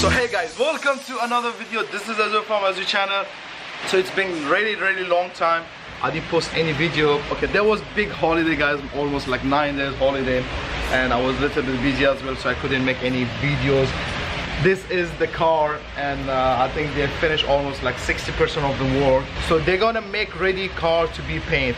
So hey guys, welcome to another video. This is AzooL from AzooL channel. So it's been really long time I didn't post any video. Okay, there was big holiday guys, almost like 9 days holiday, and I was a little bit busy as well, so I couldn't make any videos. This is the car, and I think they finished almost like 60% of the work. So they're gonna make ready car to be painted.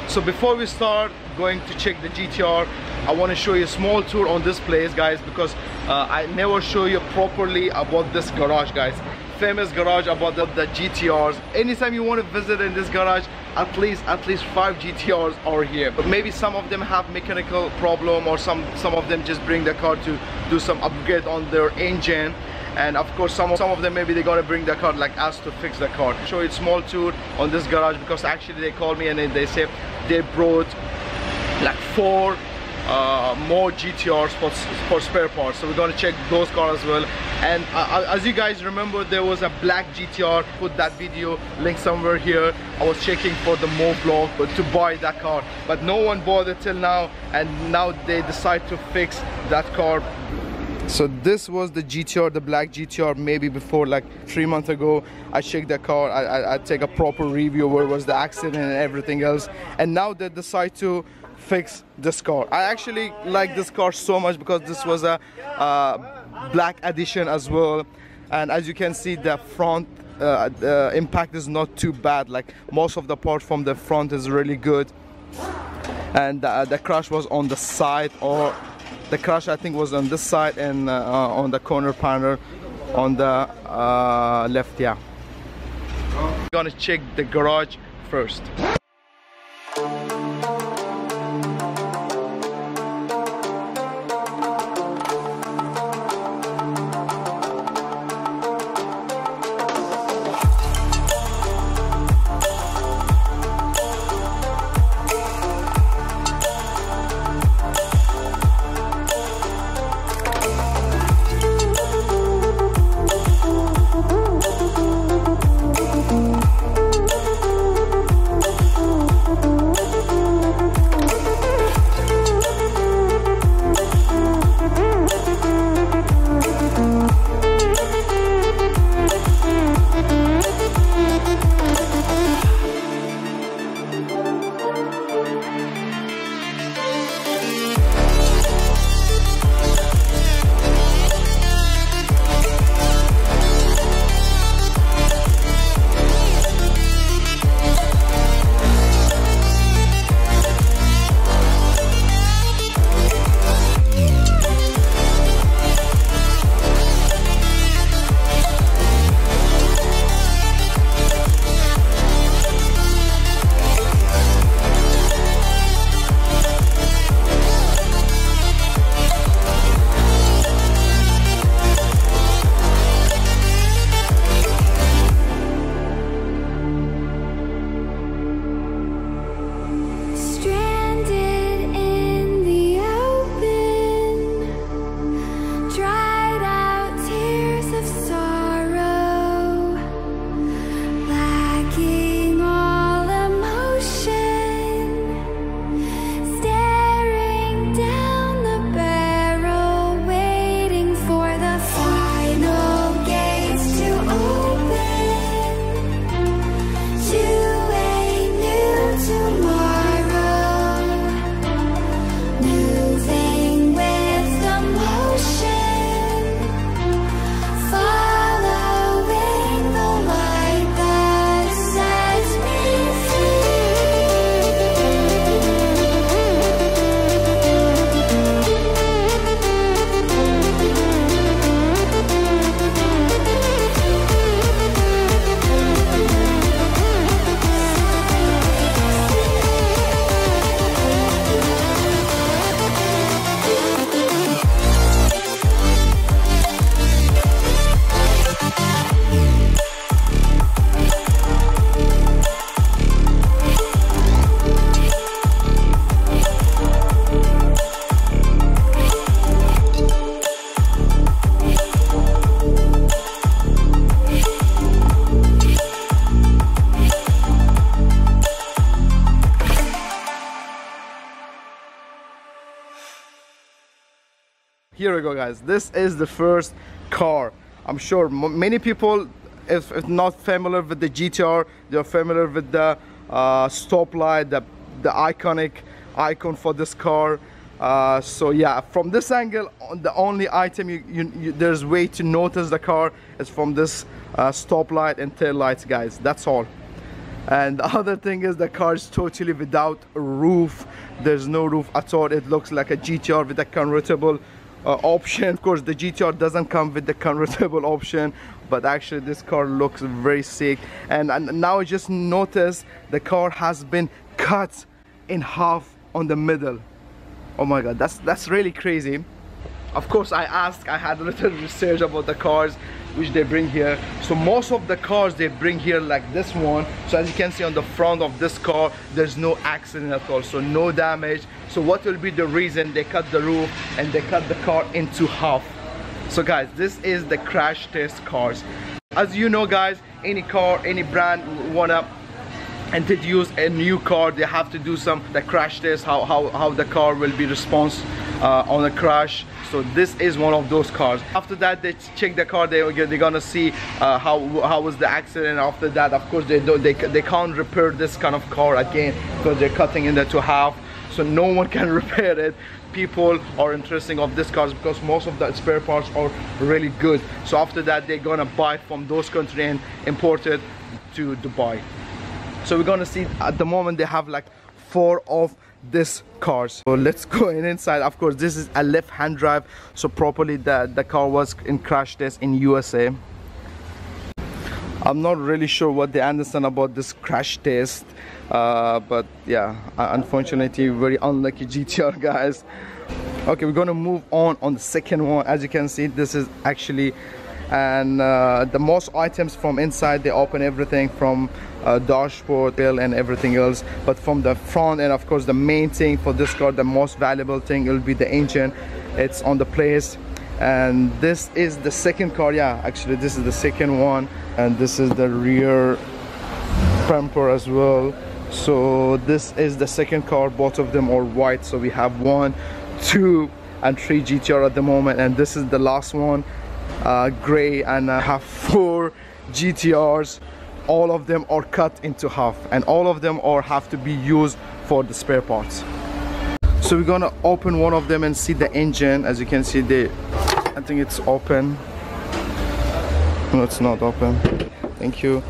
So before we start going to check the GTR, I want to show you a small tour on this place guys, because I never show you properly about this garage guys. Famous garage about the GTRs. Anytime you want to visit in this garage, at least 5 GTRs are here. But maybe some of them have mechanical problem, or some of them just bring the car to do some upgrade on their engine. And of course some of them maybe they're gonna bring the car like us to fix the car. Show you a small tour on this garage, because actually they called me and they said they brought like 4 more GTRs for spare parts. So we're gonna check those cars as well. And as you guys remember, there was a black GTR. Put that video link somewhere here. I was checking for the Mo vlog to buy that car, but no one bought it till now, and now they decide to fix that car. So this was the GTR, the black GTR, maybe before like 3 months ago. I checked the car, I take a proper review where was the accident and everything else, and now they decide to fix this car. I actually like this car so much because this was a black edition as well, and as you can see the front impact is not too bad. Like most of the part from the front is really good, and the crash was on the side, or the crash I think was on this side, and on the corner panel on the left. Yeah, we're gonna check the garage first. Here we go guys, this is the first car I'm sure many people, if not familiar with the GTR, they're familiar with the stoplight, the iconic icon for this car. So yeah, from this angle, the only item there's way to notice the car is from this stoplight and tail lights, guys. That's all. And the other thing is the car is totally without a roof. There's no roof at all. It looks like a GTR with a convertible option. Of course, the GTR doesn't come with the convertible option, but actually this car looks very sick. And now just notice the car has been cut in half on the middle. Oh my god, that's really crazy. Of course, I had a little research about the cars which they bring here. So most of the cars they bring here like this one. So as you can see on the front of this car, there's no accident at all, so no damage. So what will be the reason they cut the roof and they cut the car into half? So guys, this is the crash test cars. As you know guys, any car, any brand wanna introduce a new car, they have to do the crash test, how the car will be response on a crash. So this is one of those cars. After that, they check the car, they're gonna see how was the accident. After that, of course, they can't repair this kind of car again because they're cutting it into half, so no one can repair it. People are interested of this cars because most of the spare parts are really good. So after that, they're gonna buy from those countries and import it to Dubai. So we're gonna see at the moment they have like 4 of this cars. So let's go inside. Of course, this is a left-hand drive, so properly the car was in crash test in USA. I'm not really sure what they understand about this crash test, but yeah, unfortunately very unlucky GTR guys. Okay, we're gonna move on the second one. As you can see, this is actually, and the most items from inside, they open everything from dashboard, wheel and everything else, but from the front, and of course the main thing for this car, the most valuable thing, will be the engine. It's on the place, and this is the second car. Yeah, actually this is the second one, and this is the rear bumper as well. So this is the second car. Both of them are white, so we have 1, 2 and 3 GTR at the moment, and this is the last one, gray, and I have 4 GTRs. All of them are cut into half, and all of them have to be used for the spare parts. So we're gonna open one of them and see the engine. As you can see, I think it's open. No, it's not open. Thank you.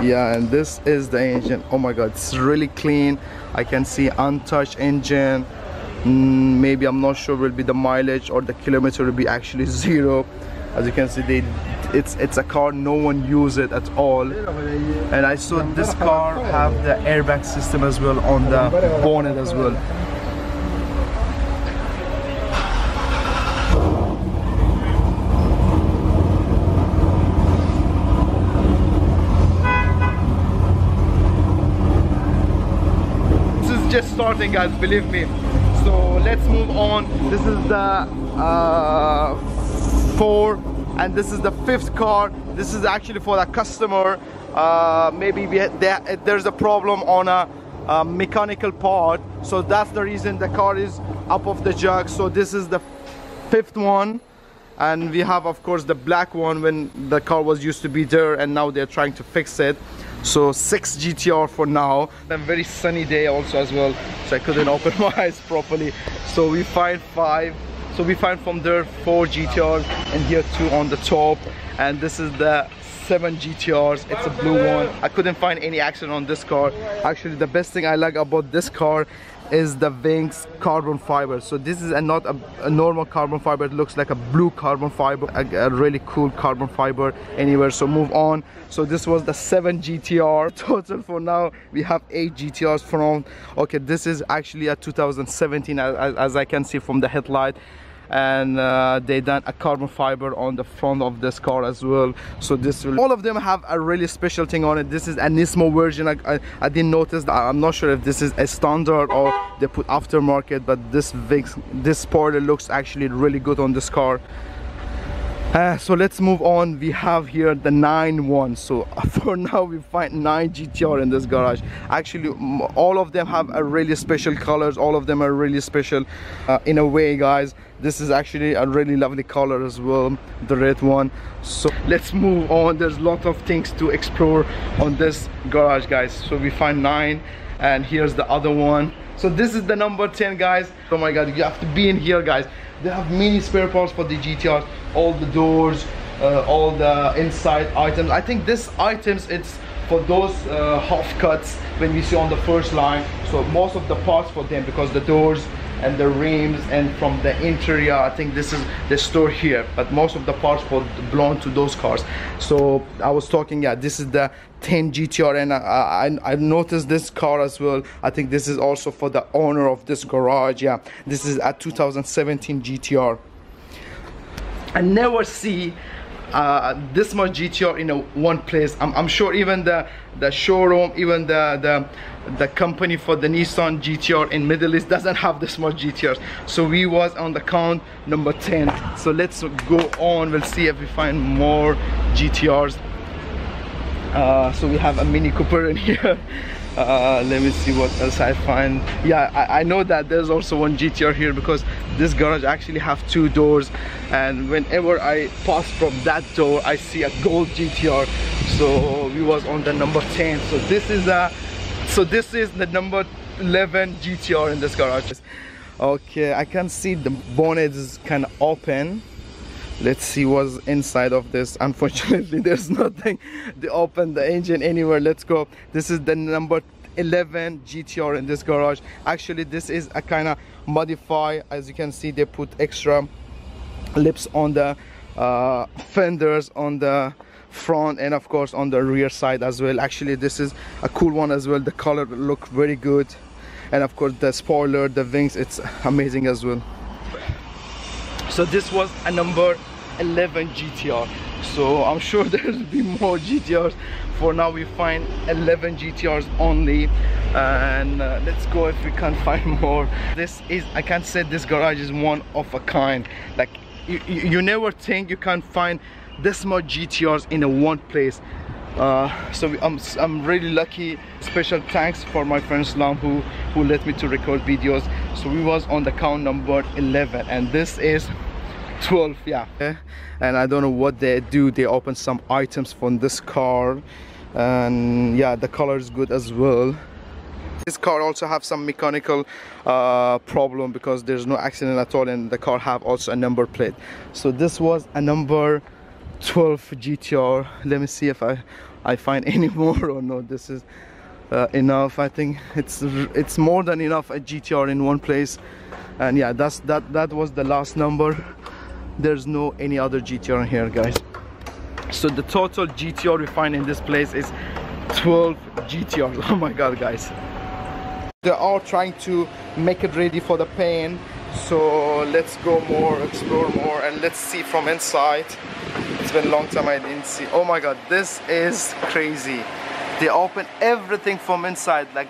Yeah, and this is the engine. Oh my god, it's really clean. I can see untouched engine. Maybe, I'm not sure, will be the mileage or the kilometer will be actually 0. As you can see, it's a car no one use it at all. And I saw this car have the airbag system as well on the bonnet as well. This is just starting guys, believe me. So let's move on. This is the 4, and this is the 5th car. This is actually for the customer. Maybe there's a problem on a mechanical part, so that's the reason the car is up of the jug. So this is the 5th one, and we have of course the black one when the car was used to be there, and now they're trying to fix it. So 6 GTR for now. A very sunny day also as well, so I couldn't open my eyes properly. So we find 5. So we find from there 4 GTRs, and here 2 on the top, and this is the 7 GTRs. It's a blue one. I couldn't find any accident on this car. Actually, the best thing I like about this car is the wings carbon fiber. So this is not a normal carbon fiber. It looks like a blue carbon fiber, a really cool carbon fiber anywhere. So move on. So this was the 7 GTR. Total for now we have 8 GTRs from. Okay, this is actually a 2017 as I can see from the headlight, and they done a carbon fiber on the front of this car as well. So this will, all of them have a really special thing on it. This is a Nismo version. I didn't notice that. I'm not sure if this is a standard or they put aftermarket, but this spoiler looks actually really good on this car. So let's move on. We have here the 9-1. So for now we find 9 GTR in this garage. Actually all of them have a really special colors. All of them are really special in a way, guys. This is actually a really lovely color as well, the red one. So let's move on. There's a lot of things to explore on this garage, guys. So we find 9, and here's the other one. So this is the number 10, guys. Oh my god, you have to be in here, guys. They have many spare parts for the GTRs, all the doors, all the inside items. I think this items, it's for those half cuts when we see on the first line. So most of the parts for them, because the doors and the rims and from the interior, I think this is the store here, but most of the parts belong to those cars. So I was talking, yeah, this is the 10 GTR, and I noticed this car as well. I think this is also for the owner of this garage. Yeah, this is a 2017 GTR. I never see this much GTR in one place. I'm sure even the showroom, even the company for the Nissan GTR in Middle East doesn't have this much GTRs. So we was on the count number 10. So let's go on. We'll see if we find more GTRs. So we have a Mini Cooper in here. Let me see what else I find. Yeah, I know that there's also one GTR here, because this garage actually have 2 doors, and whenever I pass from that door I see a gold GTR. So we was on the number 10. So this is the number 11 GTR in this garage. Okay, I can see the bonnet is kind of open. Let's see what's inside of this. Unfortunately there's nothing to open the engine anywhere. Let's go. This is the number 11 GTR in this garage. Actually this is a kind of modify. As you can see, they put extra lips on the fenders on the front, and of course on the rear side as well. Actually this is a cool one as well. The color look very good, and of course the spoiler, the wings, it's amazing as well. So this was a number 11 GTR. So I'm sure there'll be more GTRs. For now we find 11 GTRs only, and let's go if we can't find more. This is, I can say this garage is one of a kind. Like you never think you can find this much GTRs in a one place. So I'm really lucky. Special thanks for my friend Islam who let me to record videos. So we was on the count number 11, and this is 12. Yeah, and I don't know what they do. They open some items from this car, and yeah, the color is good as well. This car also have some mechanical problem, because there's no accident at all, and the car have also a number plate. So this was a number 12 GTR. Let me see if I find any more or no. This is enough. I think it's more than enough a GTR in one place. And yeah, that was the last number. There's no any other GTR in here, guys. So the total GTR we find in this place is 12 GTRs. Oh my god, guys. They are trying to make it ready for the paint. So let's go more, explore more, and let's see from inside. It's been a long time I didn't see. Oh my god, this is crazy. They open everything from inside. Like,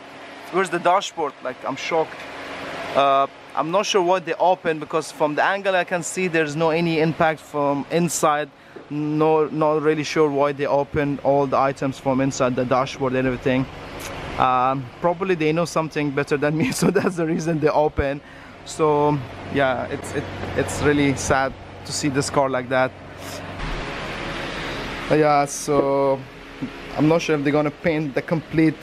where's the dashboard? Like, I'm shocked. I'm not sure what they open, because from the angle I can see there's no any impact from inside. No, not really sure why they open all the items from inside the dashboard and everything. Probably they know something better than me, so that's the reason they open. So yeah, it's really sad to see this car like that. Yeah, so I'm not sure if they're gonna paint the complete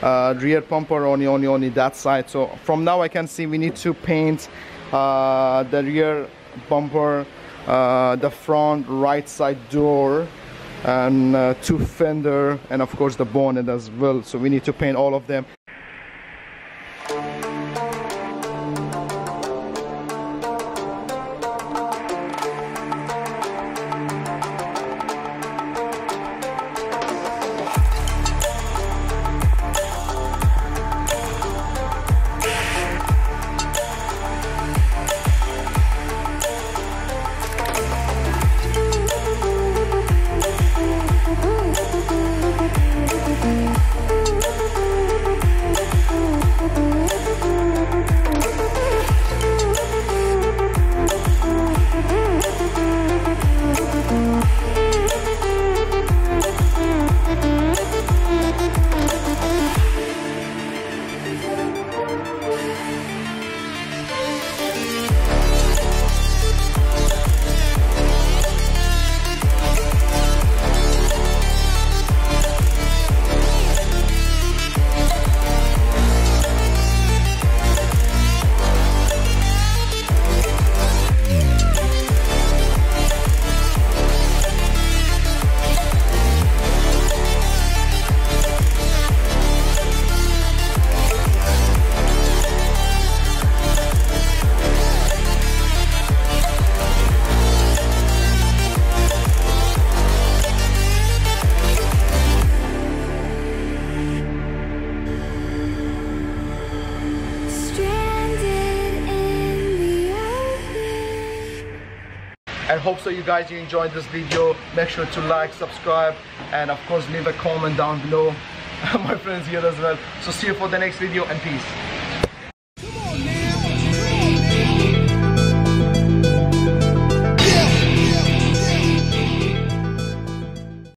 rear bumper only that side. So from now I can see we need to paint the rear bumper, the front right side door, and 2 fender, and of course the bonnet as well. So we need to paint all of them. and hope so you guys enjoyed this video. Make sure to like, subscribe, and of course leave a comment down below. My friends here as well. So see you for the next video, and peace.